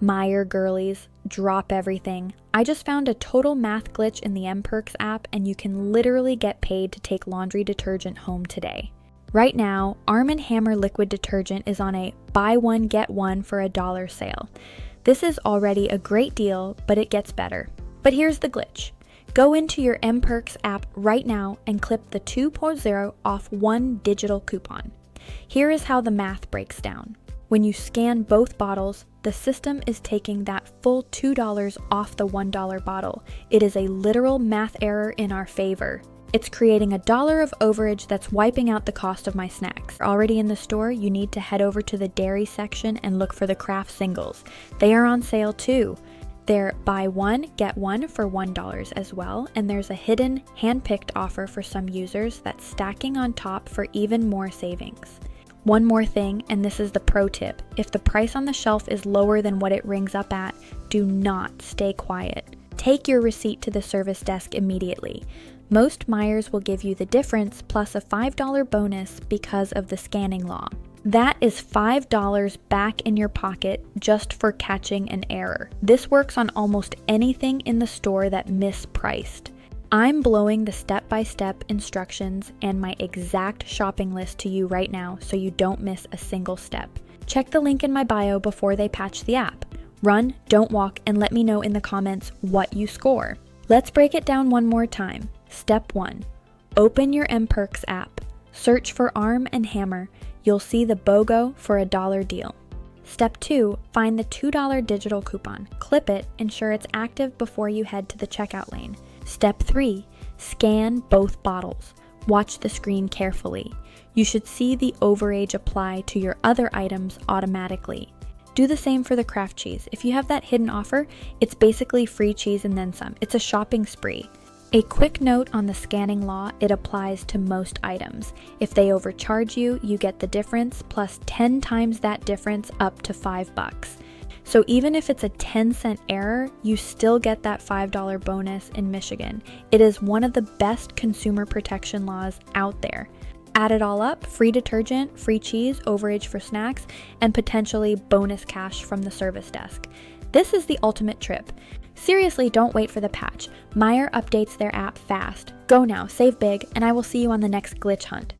Meijer girlies, drop everything. I just found a total math glitch in the mPerks app, and you can literally get paid to take laundry detergent home today. Right now, Arm & Hammer Liquid Detergent is on a buy one get one for $1 sale. This is already a great deal, but it gets better. But here's the glitch. Go into your mPerks app right now and clip the 2.0 off one digital coupon. Here is how the math breaks down. When you scan both bottles, the system is taking that full $2 off the $1 bottle. It is a literal math error in our favor. It's creating $1 of overage that's wiping out the cost of my snacks. Already in the store, you need to head over to the dairy section and look for the Kraft singles. They are on sale too. They're buy one, get one for $1 as well, and there's a hidden, hand-picked offer for some users that's stacking on top for even more savings. One more thing, and this is the pro tip. If the price on the shelf is lower than what it rings up at, do not stay quiet. Take your receipt to the service desk immediately. Most Meijers will give you the difference plus a $5 bonus because of the scanning law. That is $5 back in your pocket just for catching an error. This works on almost anything in the store that mispriced. I'm blowing the step-by-step instructions and my exact shopping list to you right now so you don't miss a single step. Check the link in my bio before they patch the app. Run, don't walk, and let me know in the comments what you score. Let's break it down one more time. Step 1. Open your mPerks app. Search for Arm & Hammer. You'll see the BOGO for $1 deal. Step 2. Find the $2 digital coupon. Clip it, ensure it's active before you head to the checkout lane. Step 3. Scan both bottles. Watch the screen carefully. You should see the overage apply to your other items automatically. Do the same for the Kraft cheese. If you have that hidden offer, it's basically free cheese and then some. It's a shopping spree. A quick note on the scanning law, it applies to most items. If they overcharge you, you get the difference plus 10 times that difference up to $5. So even if it's a 10-cent error, you still get that $5 bonus in Michigan. It is one of the best consumer protection laws out there. Add it all up, free detergent, free cheese, overage for snacks, and potentially bonus cash from the service desk. This is the ultimate trip. Seriously, don't wait for the patch. Meijer updates their app fast. Go now, save big, and I will see you on the next glitch hunt.